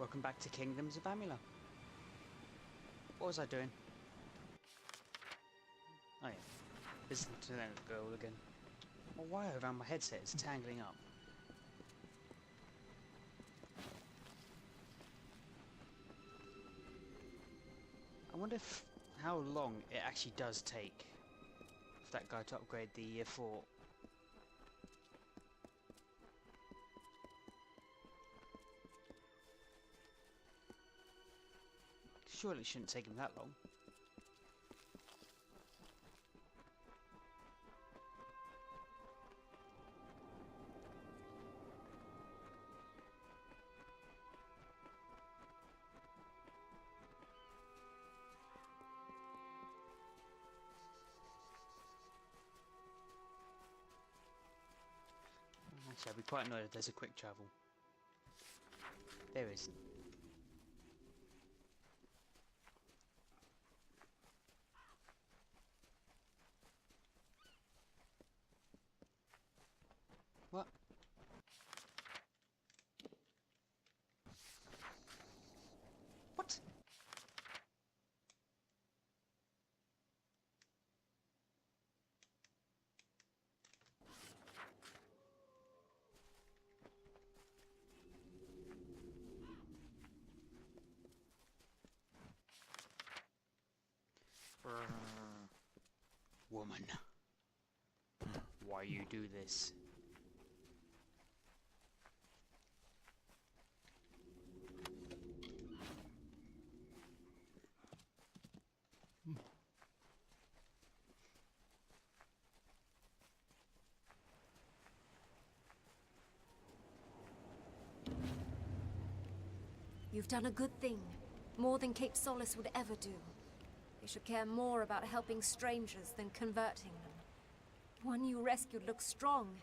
Welcome back to Kingdoms of Amalur. What was I doing? Oh yeah, listening to that girl again. My wire around my headset is tangling up. I wonder how long it actually does take for that guy to upgrade the fort. Surely it shouldn't take him that long. Actually, I'd be quite annoyed if there's a quick travel. There isn't. What? What? Woman, why you do this? You've done a good thing, more than Cape Solace would ever do. They should care more about helping strangers than converting them. The one you rescued looks strong,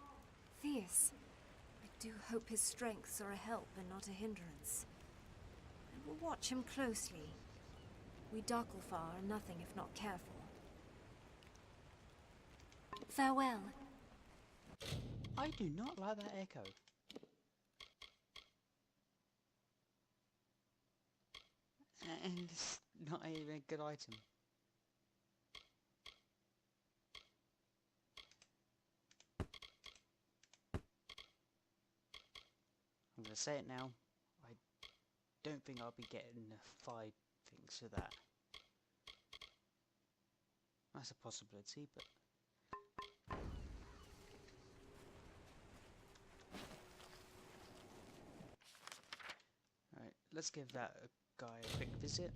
fierce. I do hope his strengths are a help and not a hindrance. I will watch him closely. We Darklfar are nothing if not careful. Farewell. I do not like that echo. And it's not even a good item. I'm gonna say it now. I don't think I'll be getting 5 things for that. That's a possibility, but alright, let's give that a guy a quick visit.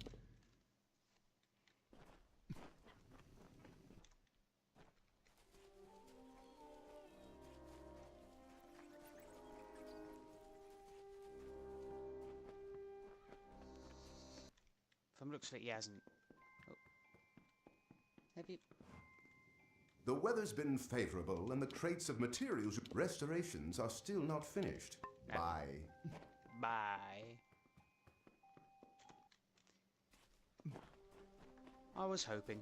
From looks like he hasn't. Oh. Maybe. The weather's been favorable and the crates of materials restorations are still not finished. No. Bye. Bye. I was hoping.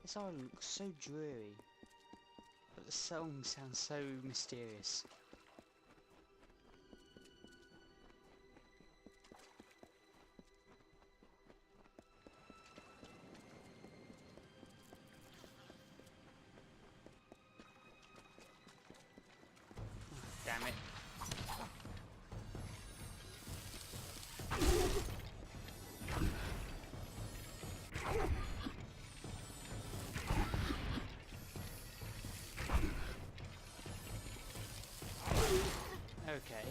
This island looks so dreary, but the song sounds so mysterious. Oh, damn it. Okay.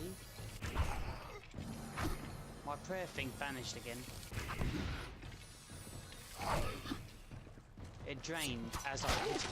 My prayer thing vanished again. It drained as I hit him.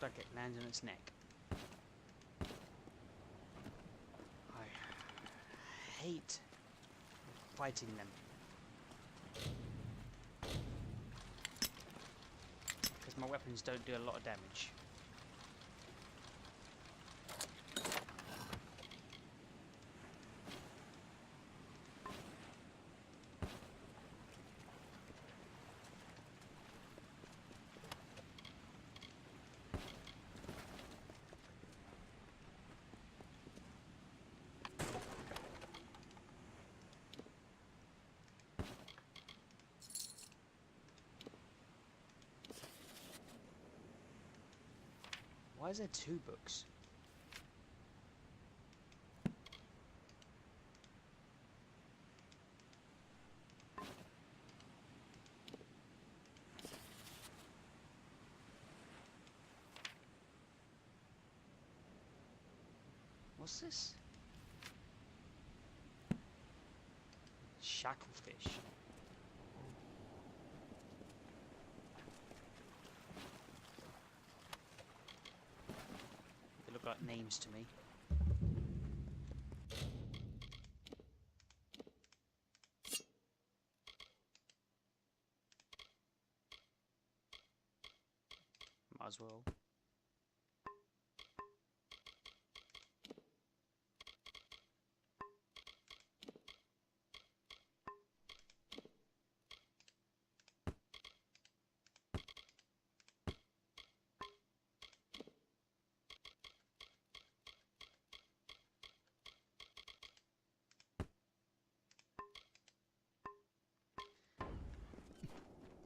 like it lands on its neck. I hate fighting them. Because my weapons don't do a lot of damage. Why is there 2 books? What's this? Shacklefish. They look like names to me. Might as well.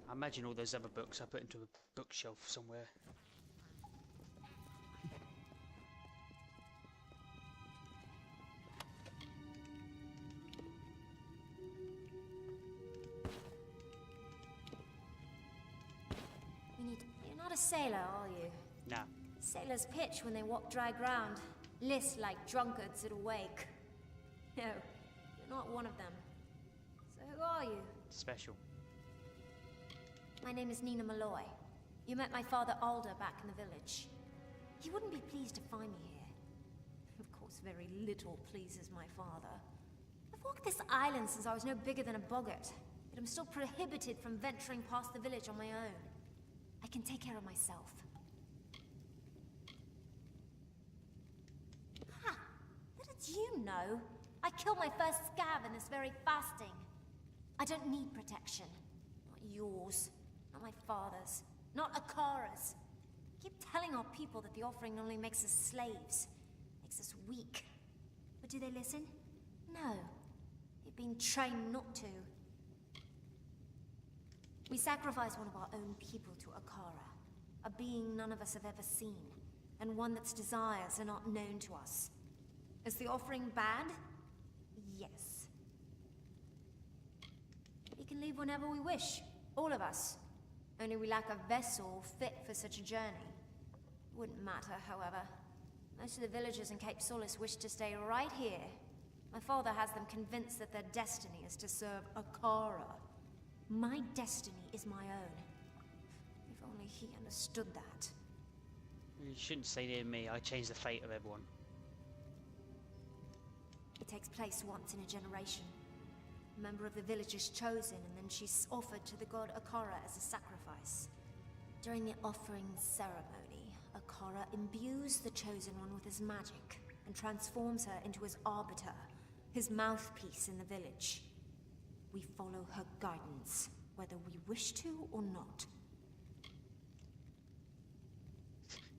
I imagine all those other books I put into a bookshelf somewhere. You're not a sailor, are you? Nah. Sailors pitch when they walk dry ground. List like drunkards at a wake. No, you're not one of them. So who are you? Special. My name is Nina Malloy. You met my father Alder back in the village. He wouldn't be pleased to find me here. Of course, very little pleases my father. I've walked this island since I was no bigger than a boggart, yet I'm still prohibited from venturing past the village on my own. I can take care of myself. Ha! How did you know? I killed my first scav in this very fasting. I don't need protection. Not yours. Not my father's. Not Akara's. Keep telling our people that the offering only makes us slaves. Makes us weak. But do they listen? No. They've been trained not to. We sacrifice one of our own people to Akara. A being none of us have ever seen. And one that's desires are not known to us. Is the offering bad? Yes. We can leave whenever we wish. All of us. Only we lack a vessel fit for such a journey. Wouldn't matter, however. Most of the villagers in Cape Solace wish to stay right here. My father has them convinced that their destiny is to serve Akara. My destiny is my own. If only he understood that. You shouldn't say near me. I changed the fate of everyone. It takes place once in a generation. A member of the village is chosen, and then she's offered to the god Akara as a sacrifice. During the offering ceremony, Akara imbues the chosen one with his magic, and transforms her into his arbiter, his mouthpiece in the village. We follow her guidance, whether we wish to or not.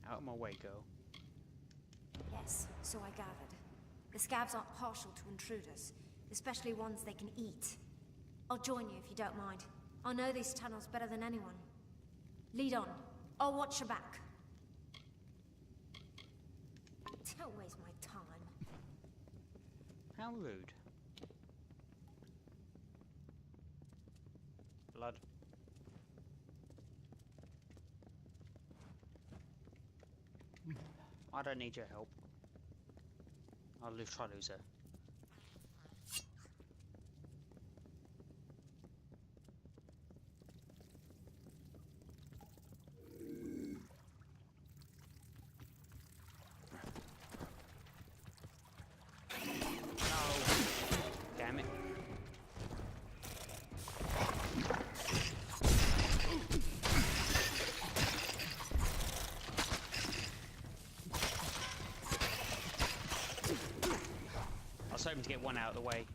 Out of my way, girl. Yes, so I gathered. The scavs aren't partial to intruders, especially ones they can eat. I'll join you if you don't mind. I know these tunnels better than anyone. Lead on. I'll watch your back. Don't waste my time. How rude. Blood. I don't need your help. I'll try to lose her. was hoping to get one out of the way.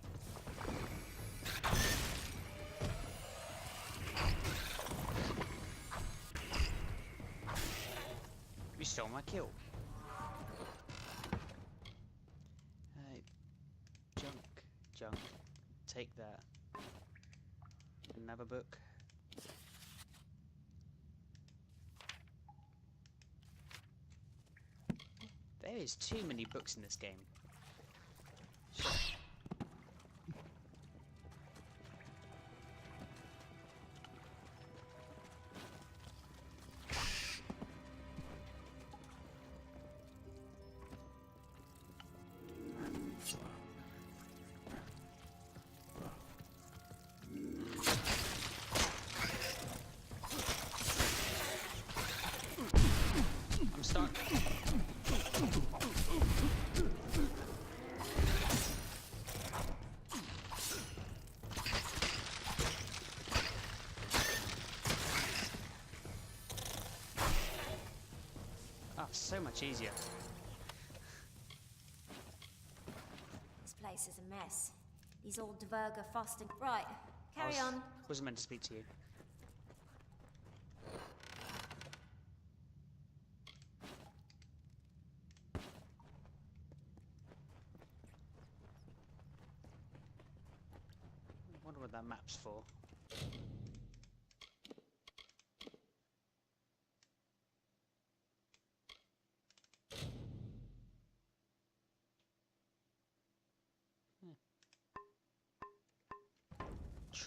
You stole my kill. Junk. Take that. Another book. There is too many books in this game. I'm stuck. So much easier. This place is a mess. These old Dverg are fasting. Right, carry on. Wasn't meant to speak to you. I wonder what that map's for.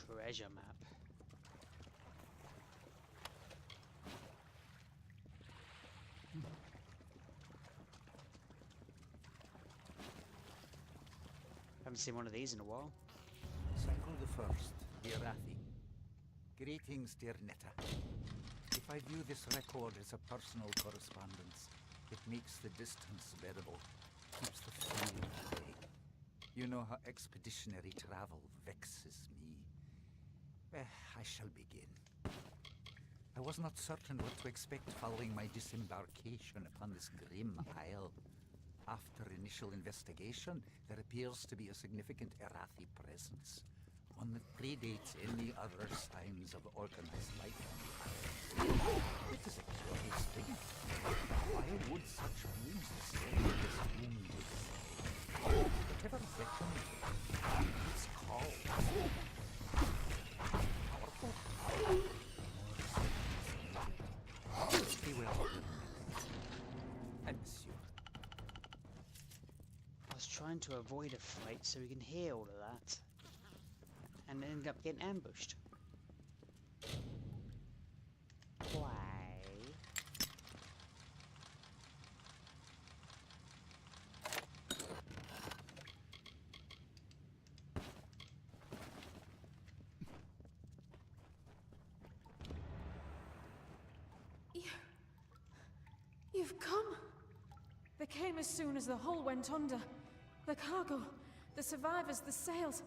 Treasure map. Haven't seen one of these in a while. Cycle the first, dear Rathi. Greetings, dear Netta. If I view this record as a personal correspondence, it makes the distance bearable, keeps the feeling away. You know how expeditionary travel vexes me. I shall begin. I was not certain what to expect following my disembarkation upon this grim isle. After initial investigation, there appears to be a significant Erathi presence, one that predates any other signs of organized life on the island. It is a curious thing. Why would such beings descend this wounded? Whatever weapon it's called. I was trying to avoid a fight so we can hear all of that, and ended up getting ambushed. Why? You've come. They came as soon as the hull went under. The cargo, the survivors, the sails,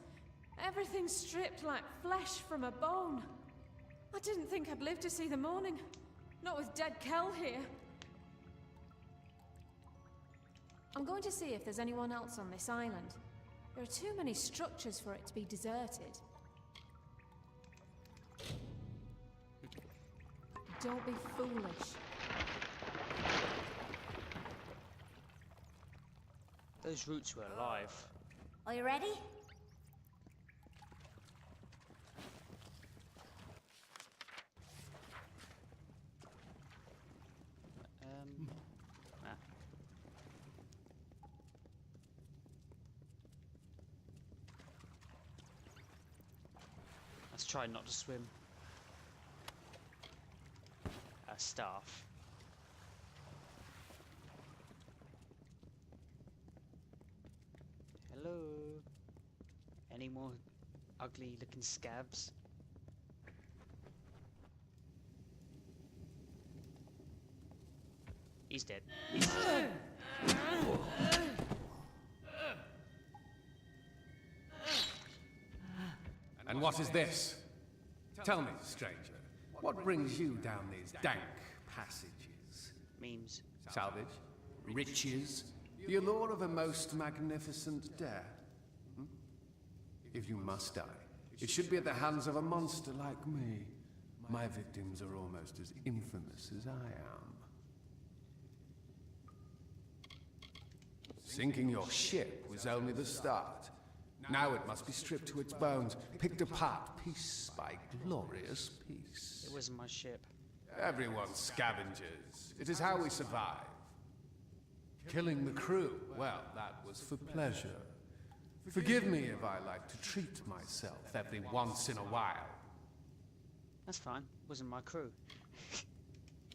everything stripped like flesh from a bone. I didn't think I'd live to see the morning. Not with dead Kel here. I'm going to see if there's anyone else on this island. There are too many structures for it to be deserted. Don't be foolish. Those roots were alive. Are you ready? Nah. Let's try not to swim. A staff. Hello. Any more ugly looking scabs? He's dead. And what is this? Tell me, stranger, what brings you down these dank passages? Memes. Salvage? Riches? The allure of a most magnificent death? If you must die, it should be at the hands of a monster like me. My victims are almost as infamous as I am. Sinking your ship was only the start. Now it must be stripped to its bones, picked apart piece by glorious piece. It wasn't my ship. Everyone's scavengers. It is how we survive. Killing the crew, well, that was for pleasure. Forgive me if I like to treat myself every once in a while. That's fine. Wasn't my crew.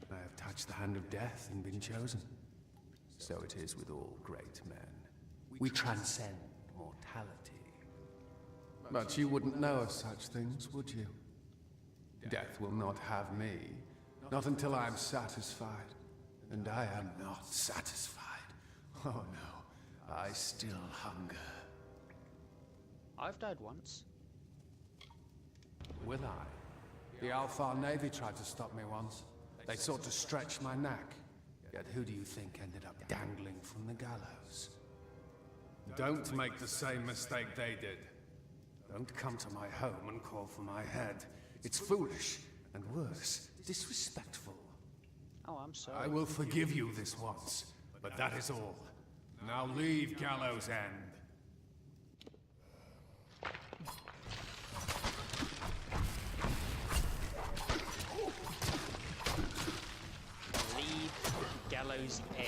I have touched the hand of death and been chosen. So it is with all great men. We transcend mortality. But you wouldn't know of such things, would you? Death will not have me. Not until I am satisfied. And I am not satisfied. Oh no, I still hunger. I've died once. Will I? The Alpha Navy tried to stop me once. They sought to stretch my neck. Yet who do you think ended up dangling from the gallows? Don't make the same mistake they did. Don't come to my home and call for my head. It's foolish, and worse, disrespectful. Oh, I'm sorry. I will forgive you this once, but that is all. Now leave Gallows End. Leave Gallows End.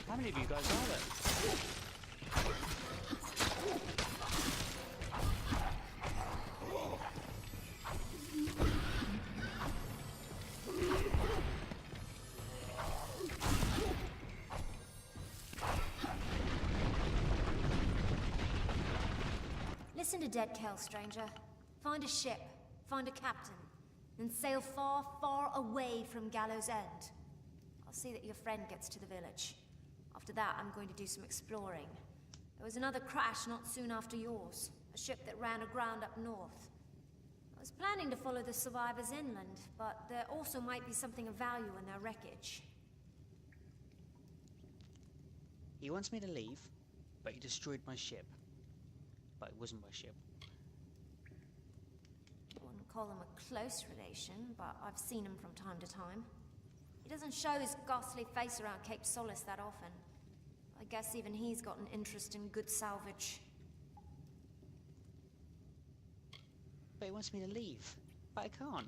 How many of you guys are there? Listen to Deadkill, stranger. Find a ship, find a captain, and sail far, far away from Gallows End. I'll see that your friend gets to the village. After that, I'm going to do some exploring. There was another crash not soon after yours. A ship that ran aground up north. I was planning to follow the survivors inland, but there also might be something of value in their wreckage. He wants me to leave, but he destroyed my ship. But it wasn't my ship. I wouldn't call him a close relation, but I've seen him from time to time. He doesn't show his ghastly face around Cape Solace that often. I guess even he's got an interest in good salvage. But he wants me to leave. But I can't.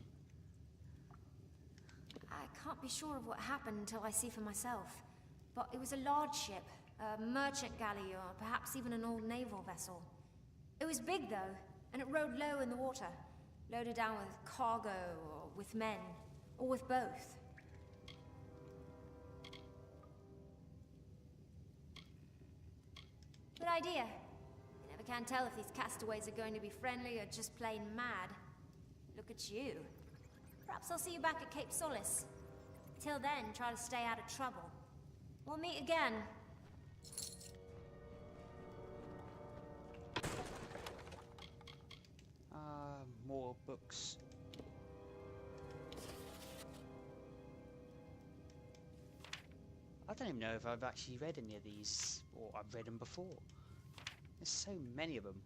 I can't be sure of what happened until I see for myself. But it was a large ship, a merchant galley, or perhaps even an old naval vessel. It was big, though, and it rode low in the water, loaded down with cargo, or with men, or with both. Good idea. You never can tell if these castaways are going to be friendly or just plain mad. Look at you. Perhaps I'll see you back at Cape Solace. Till then, try to stay out of trouble. We'll meet again. More books. I don't even know if I've actually read any of these, or I've read them before. There's so many of them.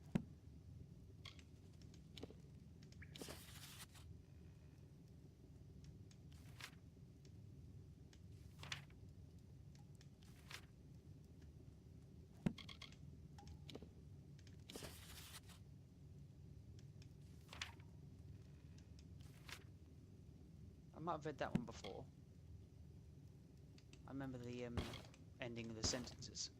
I might have read that one before. I remember the ending of the sentences.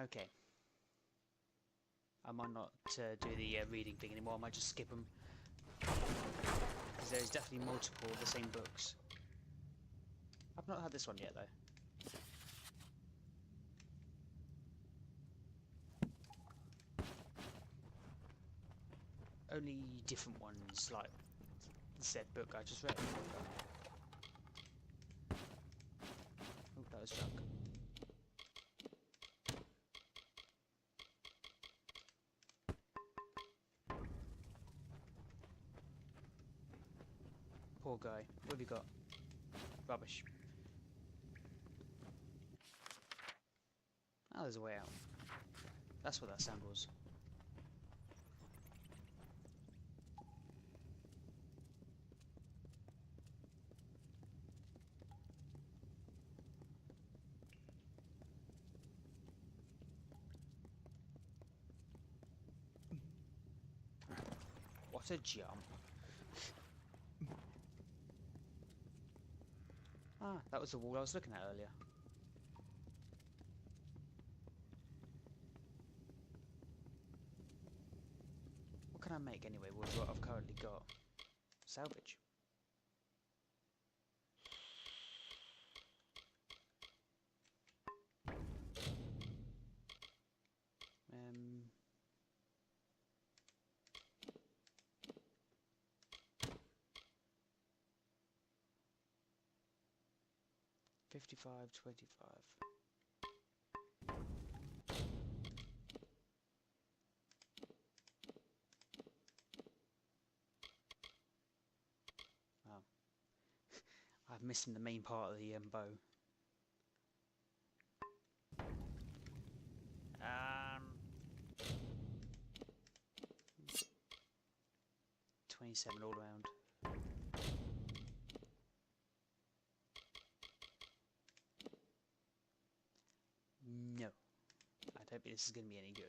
Okay. I might not do the reading thing anymore. I might just skip them. Because there's definitely multiple of the same books. I've not had this one yet, though. Only different ones, like the said book I just read. Oh, that was junk. Poor guy. What have you got? Rubbish. Oh, there's a way out. That's what that sound was. What a jump. Ah, that was the wall I was looking at earlier. What can I make anyway with what I've currently got? Salvage. Um... 55, 25. Oh. I'm missing the main part of the bow. 27 all around. No, I don't think this is going to be any good.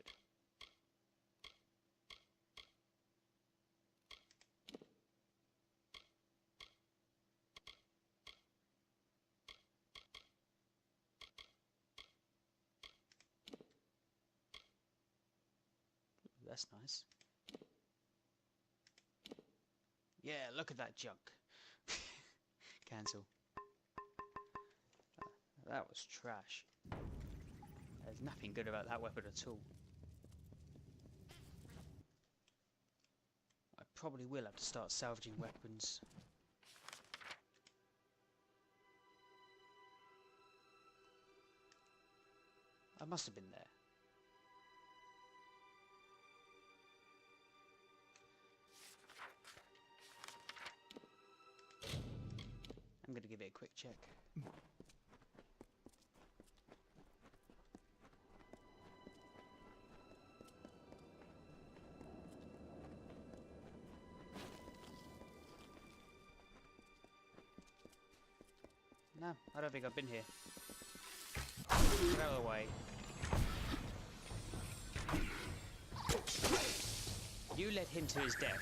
That's nice. Yeah, look at that junk. Cancel. That was trash. There's nothing good about that weapon at all. I probably will have to start salvaging weapons. I must have been there. I'm going to give it a quick check. No, I don't think I've been here. Get out of the way. You led him to his death.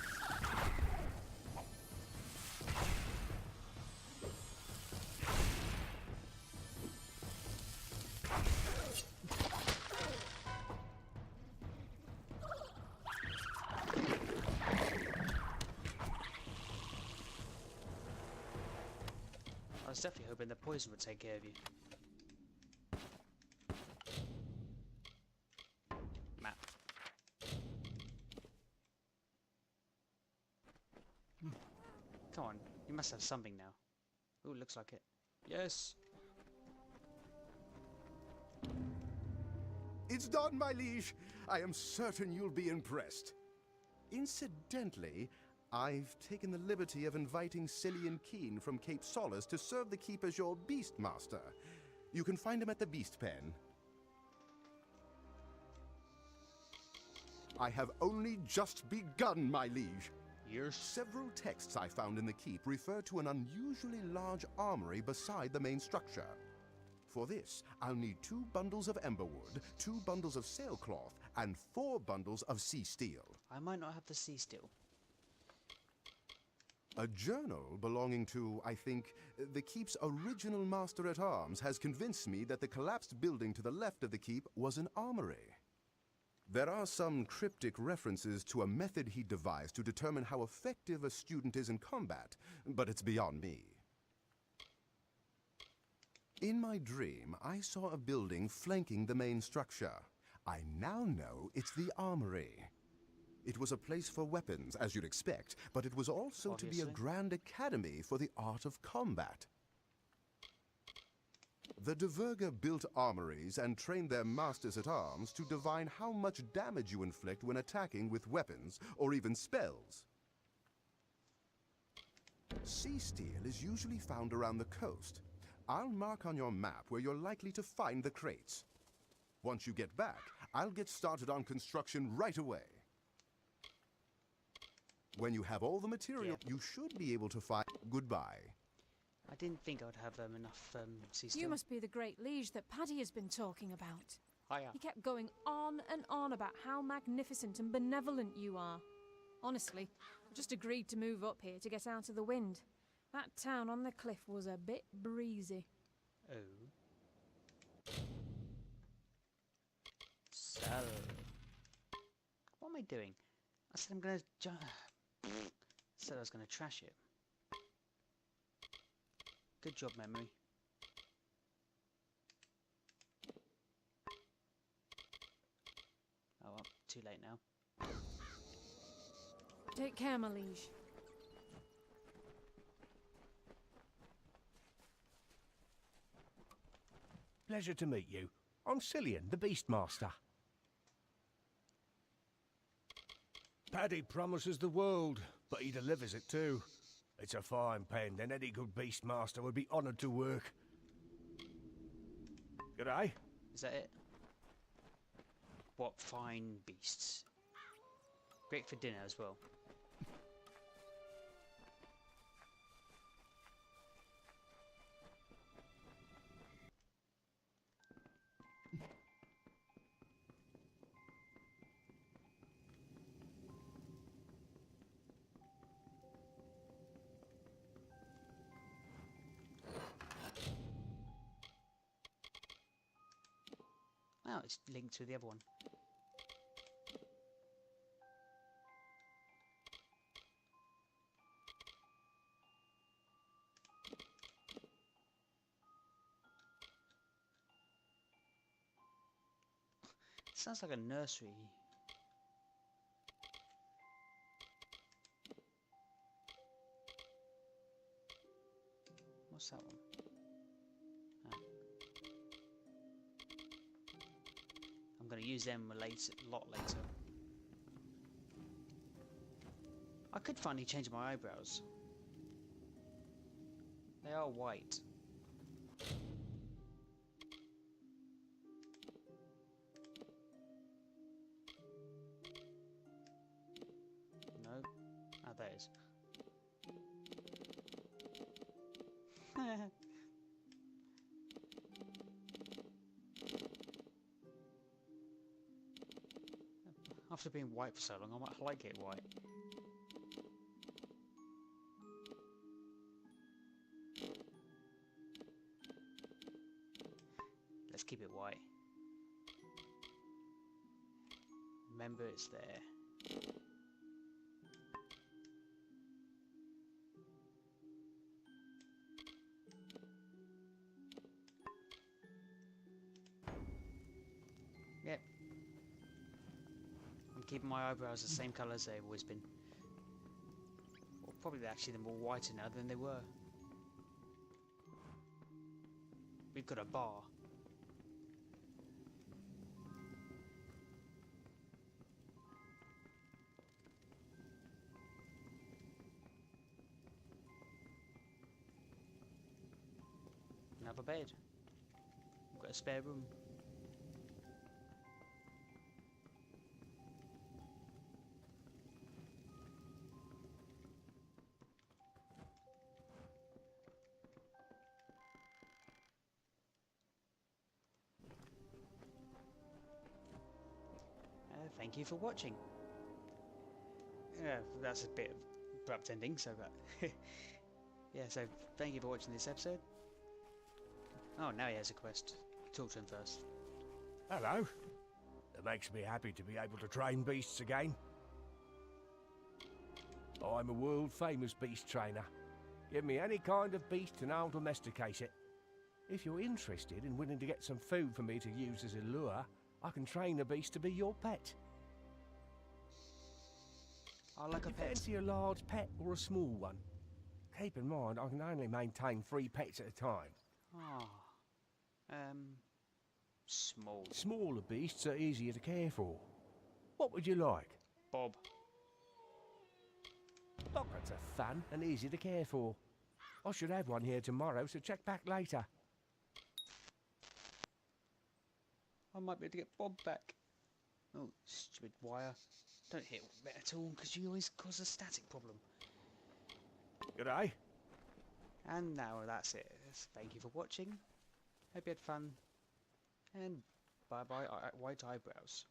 I was definitely hoping the poison would take care of you. Matt. Come on, you must have something now. Ooh, looks like it. Yes! It's done, my liege. I am certain you'll be impressed. Incidentally, I've taken the liberty of inviting Cillian Keen from Cape Solace to serve the keep as your beast master. You can find him at the Beast Pen. I have only just begun, my liege. Yes. Several texts I found in the keep refer to an unusually large armory beside the main structure. For this, I'll need 2 bundles of emberwood, 2 bundles of sailcloth, and 4 bundles of sea steel. I might not have the sea steel. A journal belonging to, I think, the keep's original master-at-arms has convinced me that the collapsed building to the left of the keep was an armory. There are some cryptic references to a method he devised to determine how effective a student is in combat, but it's beyond me. In my dream, I saw a building flanking the main structure. I now know it's the armory. It was a place for weapons, as you'd expect, but it was also to be a Obviously. grand academy for the art of combat. The Diverger built armories and trained their masters at arms to divine how much damage you inflict when attacking with weapons or even spells. Sea steel is usually found around the coast. I'll mark on your map where you're likely to find the crates. Once you get back, I'll get started on construction right away. When you have all the material, you should be able to find... Goodbye. I didn't think I would have enough sea steel. You must be the great liege that Paddy has been talking about. Hiya. He kept going on and on about how magnificent and benevolent you are. Honestly, I just agreed to move up here to get out of the wind. That town on the cliff was a bit breezy. Oh. So... What am I doing? I said I'm gonna... said I was gonna trash it. Good job, memory. Oh well, too late now. Take care, my liege. Pleasure to meet you. I'm Cillian, the Beastmaster. Paddy promises the world, but he delivers it too. It's a fine pen, and any good Beastmaster would be honoured to work. G'day. Is that it? What fine beasts. Great for dinner as well. Oh, it's linked to the other one. Sounds like a nursery. What's that one? Oh. I'm going to use them a lot later. I could finally change my eyebrows. They are white. No. Ah, there it is. After being white for so long, I might like it white. Let's keep it white. Remember, it's there. Yep. I'm keeping my eyebrows the same colour as they've always been. Or probably actually they're more whiter now than they were. We've got a bar. Another bed. We've got a spare room. Thank you for watching. Yeah, that's a bit abrupt ending, so but yeah, so thank you for watching this episode. Oh, now he has a quest. Talk to him first. Hello. It makes me happy to be able to train beasts again. I'm a world-famous beast trainer. Give me any kind of beast and I'll domesticate it. If you're interested and willing to get some food for me to use as a lure, I can train a beast to be your pet. I like a You pet. fancy a large pet or a small one? Keep in mind, I can only maintain 3 pets at a time. Ah. Small. Smaller beasts are easier to care for. What would you like? Bob. Buckets are fun and easy to care for. I should have one here tomorrow, so check back later. I might be able to get Bob back. Oh, stupid wire. Don't hit it at all, because you always cause a static problem. G'day. And now that's it. Thank you for watching. Hope you had fun. And bye-bye, white eyebrows.